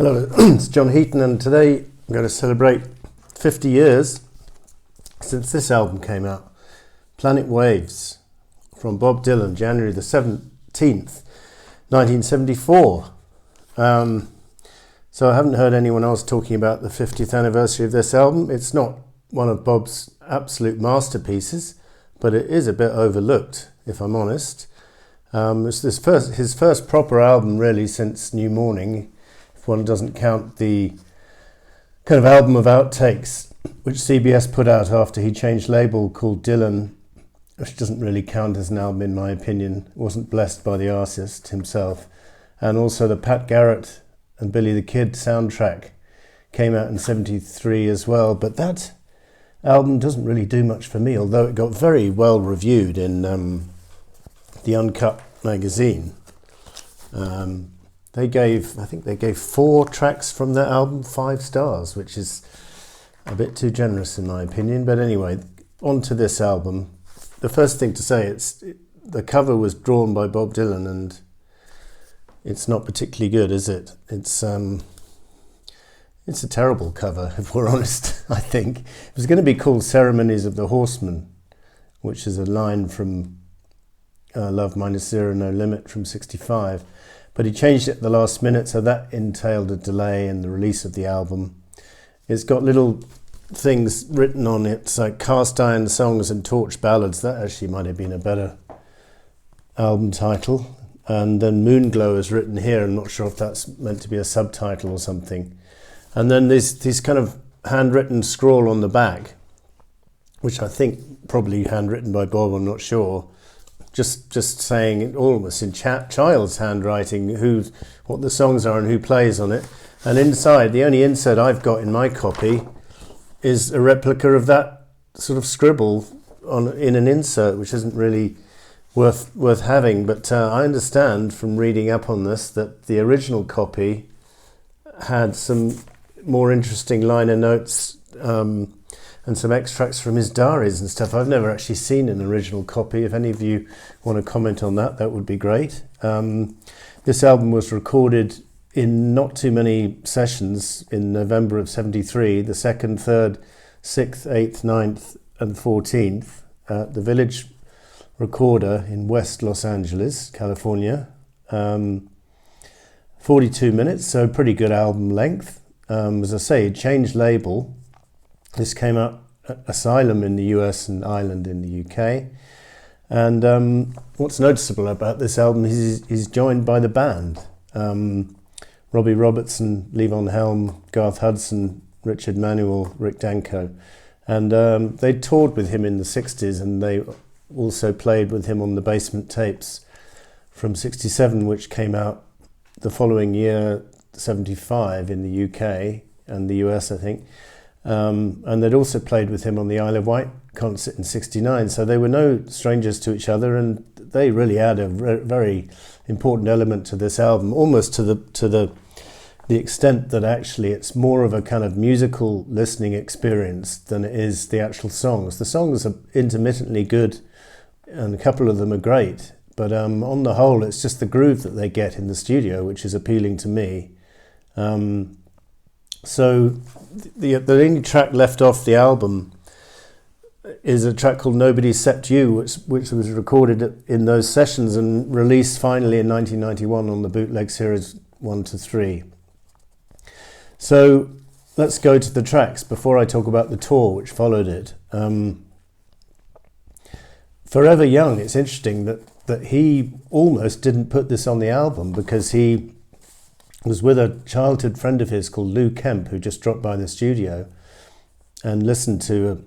Hello, it's John Heaton, and today I'm going to celebrate 50 years since this album came out, Planet Waves, from Bob Dylan, January the 17th, 1974. So I haven't heard anyone else talking about the 50th anniversary of this album. It's not one of Bob's absolute masterpieces, but it is a bit overlooked, if I'm honest. It's his first proper album, really, since New Morning, if one doesn't count the kind of album of outtakes which CBS put out after he changed label, called Dylan, which doesn't really count as an album in my opinion. It wasn't blessed by the artist himself. And also the Pat Garrett and Billy the Kid soundtrack came out in 73 as well, but that album doesn't really do much for me, although it got very well reviewed in the Uncut magazine. I think they gave 4 tracks from that album 5 stars, which is a bit too generous in my opinion. But anyway, on to this album. The first thing to say, the cover was drawn by Bob Dylan, and it's not particularly good, is it? It's a terrible cover, if we're honest, I think. It was going to be called Ceremonies of the Horseman, which is a line from Love Minus Zero No Limit from 65. But he changed it at the last minute, so that entailed a delay in the release of the album. It's got little things written on it, it's like Cast Iron Songs and Torch Ballads. That actually might have been a better album title. And then Moonglow is written here. I'm not sure if that's meant to be a subtitle or something. And then there's this kind of handwritten scrawl on the back, which I think probably handwritten by Bob, I'm not sure. Just saying, almost in child's handwriting, what the songs are and who plays on it. And inside, the only insert I've got in my copy is a replica of that sort of scribble in an insert, which isn't really worth having. But I understand from reading up on this that the original copy had some more interesting liner notes and some extracts from his diaries and stuff. I've never actually seen an original copy. If any of you want to comment on that, that would be great. This album was recorded in not too many sessions in November of 73, the 2nd, 3rd, 6th, 8th, 9th and 14th at the Village Recorder in West Los Angeles, California. 42 minutes, so pretty good album length. As I say, it changed label. This came out at Asylum in the US and Island in the UK. And what's noticeable about this album is he's joined by the band. Robbie Robertson, Levon Helm, Garth Hudson, Richard Manuel, Rick Danko. And they toured with him in the 60s, and they also played with him on the Basement Tapes from 67, which came out the following year, 75, in the UK and the US, I think. And they'd also played with him on the Isle of Wight concert in 69, so they were no strangers to each other, and they really add a very important element to this album, almost to the extent that actually it's more of a kind of musical listening experience than it is the actual songs. The songs are intermittently good, and a couple of them are great, but on the whole it's just the groove that they get in the studio which is appealing to me. So the only track left off the album is a track called Nobody Except You, which was recorded in those sessions and released finally in 1991 on the Bootleg Series 1 to 3. So let's go to the tracks before I talk about the tour which followed it. Forever Young, it's interesting that he almost didn't put this on the album because he was with a childhood friend of his called Lou Kemp, who just dropped by the studio and listened to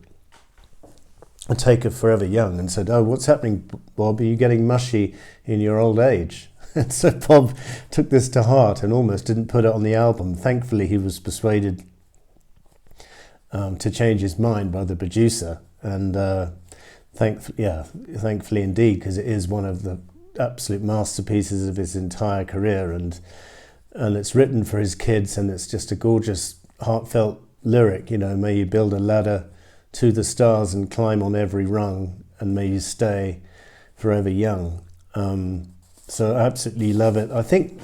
a take of Forever Young and said, "Oh, what's happening, Bob? Are you getting mushy in your old age?" And so Bob took this to heart and almost didn't put it on the album. Thankfully, he was persuaded to change his mind by the producer, and thankfully indeed, because it is one of the absolute masterpieces of his entire career, and it's written for his kids, and it's just a gorgeous, heartfelt lyric. You know, may you build a ladder to the stars and climb on every rung, and may you stay forever young. So I absolutely love it. I think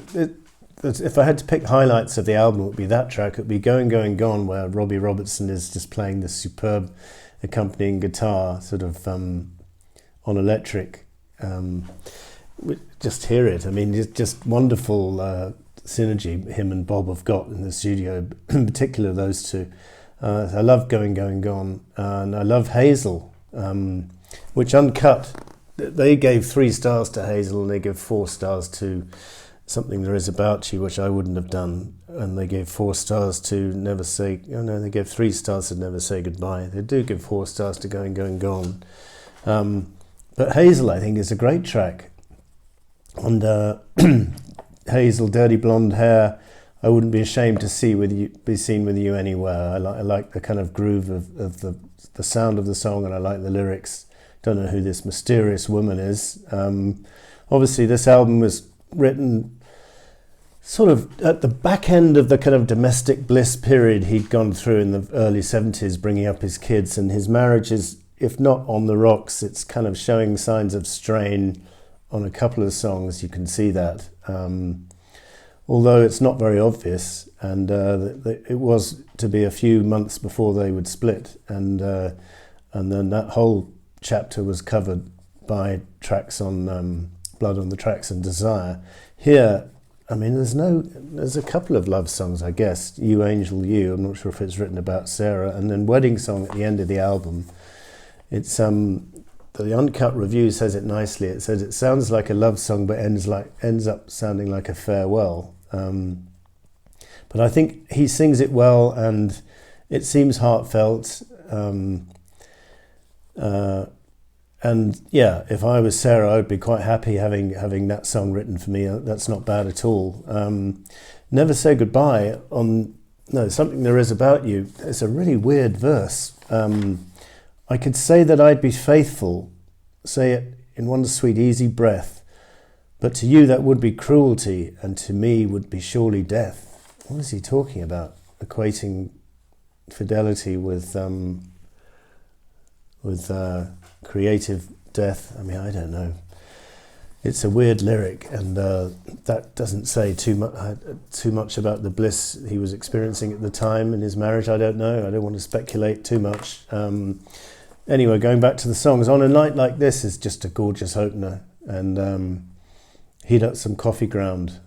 if I had to pick highlights of the album, it would be that track. It would be Going, Going, Gone, where Robbie Robertson is just playing this superb accompanying guitar, sort of on electric. Just hear it. I mean, it's just wonderful synergy him and Bob have got in the studio, in particular those two. I love Going, Going, Gone, and I love Hazel, which Uncut, they gave 3 stars to Hazel and they give 4 stars to Something There Is About You, which I wouldn't have done, and they gave 4 stars to Never Say, oh no, they gave 3 stars to Never Say Goodbye. They do give 4 stars to Going, Going, Gone. But Hazel, I think, is a great track. And Hazel, Dirty Blonde Hair, I wouldn't be ashamed to be seen with you anywhere. I like the kind of groove of the sound of the song, and I like the lyrics. Don't know who this mysterious woman is. Obviously, this album was written sort of at the back end of the kind of domestic bliss period he'd gone through in the early 70s, bringing up his kids, and his marriage is, if not on the rocks, it's kind of showing signs of strain on a couple of songs. You can see that. Although it's not very obvious, and it was to be a few months before they would split, and then that whole chapter was covered by tracks on Blood on the Tracks and Desire. Here, I mean, there's a couple of love songs, I guess. You Angel You, I'm not sure if it's written about Sarah, and then Wedding Song at the end of the album. It's the Uncut review says it nicely. It says it sounds like a love song, but ends up sounding like a farewell. But I think he sings it well, and it seems heartfelt. And yeah, if I was Sarah, I would be quite happy having that song written for me. That's not bad at all. Never Say Goodbye Something There Is About You. It's a really weird verse. I could say that I'd be faithful, say it in one sweet easy breath, but to you that would be cruelty, and to me would be surely death. What is he talking about? Equating fidelity with creative death? I mean, I don't know. It's a weird lyric, and that doesn't say too much about the bliss he was experiencing at the time in his marriage. I don't know. I don't want to speculate too much. Anyway, going back to the songs, On a Night Like This is just a gorgeous opener, and Heat Up Some Coffee Ground.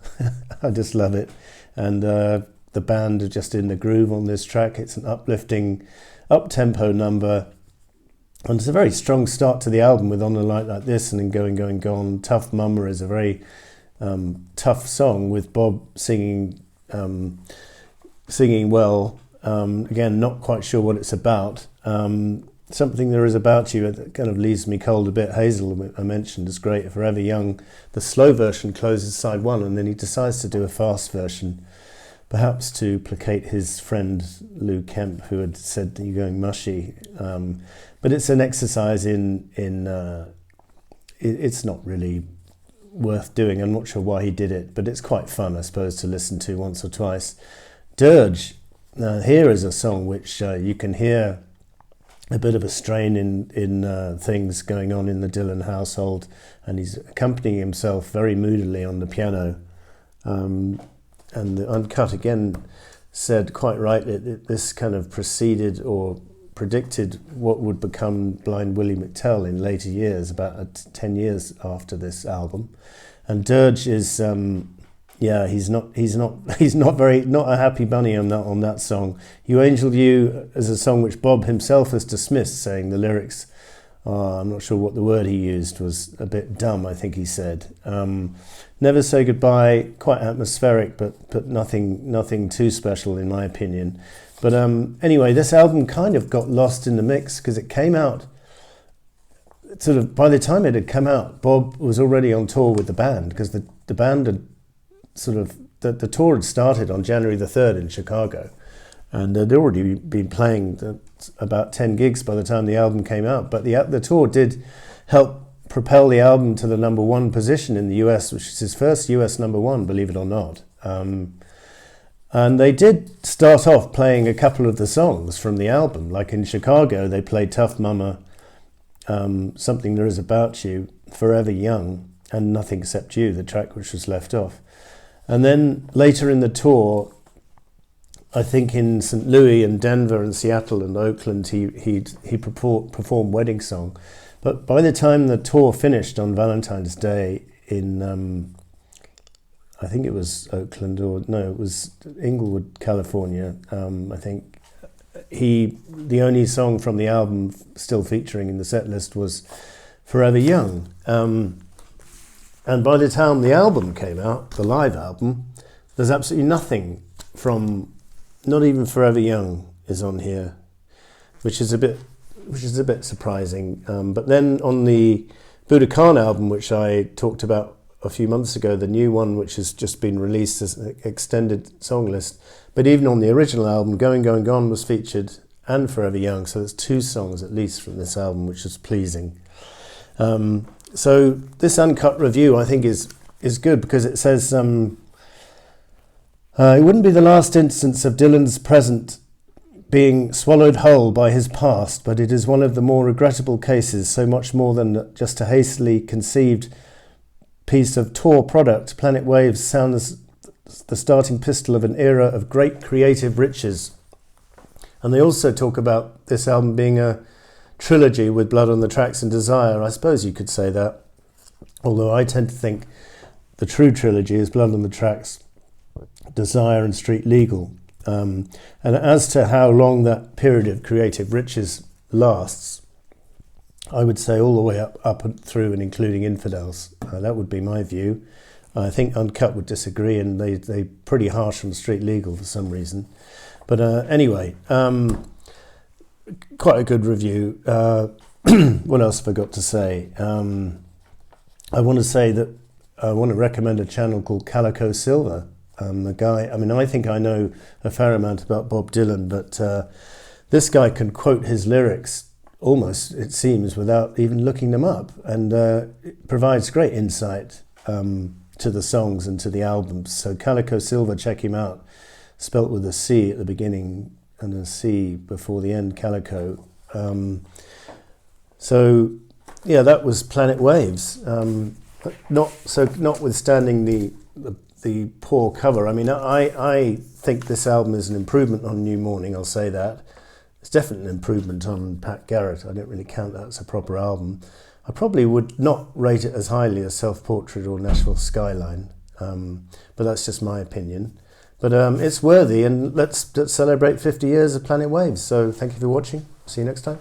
I just love it. And the band are just in the groove on this track. It's an uplifting, up-tempo number, and it's a very strong start to the album with On a Night Like This and then Going, Going, Gone. Tough Mama is a very tough song with Bob singing well. Again, not quite sure what it's about. Something There Is About You, that kind of leaves me cold a bit. Hazel, I mentioned, is great. Forever Young, the slow version closes side 1, and then he decides to do a fast version, perhaps to placate his friend Lou Kemp, who had said you're going mushy. But it's an exercise in it's not really worth doing. I'm not sure why he did it, but it's quite fun, I suppose, to listen to once or twice. Dirge. Now, here is a song which you can hear a bit of a strain in things going on in the Dylan household, and he's accompanying himself very moodily on the piano. And the Uncut again said quite rightly that this kind of preceded or predicted what would become Blind Willie McTell in later years, about 10 years after this album. And Dirge is he's not a happy bunny on that song. You Angel You is a song which Bob himself has dismissed, saying the lyrics, I'm not sure what the word he used, was a bit dumb, I think he said. Never Say Goodbye, quite atmospheric, but nothing too special in my opinion. But anyway, this album kind of got lost in the mix because it came out sort of, by the time it had come out, Bob was already on tour with the band, because the band had sort of, the tour had started on January the 3rd in Chicago, and they'd already been playing about 10 gigs by the time the album came out. But the tour did help propel the album to the #1 position in the US, which is his first US #1, believe it or not. And they did start off playing a couple of the songs from the album. Like in Chicago, they played Tough Mama, Something There Is About You, Forever Young, and Nothing Except You, the track which was left off. And then later in the tour, I think in St. Louis and Denver and Seattle and Oakland, he performed Wedding Song. But by the time the tour finished on Valentine's Day in, I think it was Oakland, or no, it was Inglewood, California, I think, the only song from the album still featuring in the set list was Forever Young. And by the time the album came out, the live album, there's absolutely nothing from, not even Forever Young is on here, which is a bit surprising. But then on the Buddha Khan album, which I talked about a few months ago, the new one, which has just been released as an extended song list, but even on the original album, Going, Going, Gone was featured, and Forever Young, so there's 2 songs at least from this album, which is pleasing. So this uncut review, I think, is good, because it says it wouldn't be the last instance of Dylan's present being swallowed whole by his past, but it is one of the more regrettable cases, so much more than just a hastily conceived piece of tour product. Planet Waves sound as the starting pistol of an era of great creative riches. And they also talk about this album being a trilogy with Blood on the Tracks and Desire. I suppose you could say that, although I tend to think the true trilogy is Blood on the Tracks, Desire and Street Legal. And as to how long that period of creative riches lasts, I would say all the way up and through and including Infidels. That would be my view. I think Uncut would disagree, and they're pretty harsh on Street Legal for some reason. But anyway, quite a good review. What else have I got to say? I want to say that I want to recommend a channel called Calico Silver. The guy, I mean, I think I know a fair amount about Bob Dylan, but this guy can quote his lyrics almost, it seems, without even looking them up, and it provides great insight to the songs and to the albums. So Calico Silver, check him out, spelt with a C at the beginning and a C before the end, Calico. So yeah, that was Planet Waves. Notwithstanding the poor cover, I mean, I think this album is an improvement on New Morning, I'll say that. It's definitely an improvement on Pat Garrett. I don't really count that as a proper album. I probably would not rate it as highly as Self-Portrait or Nashville Skyline, but that's just my opinion. But it's worthy, and let's celebrate 50 years of Planet Waves. So thank you for watching. See you next time.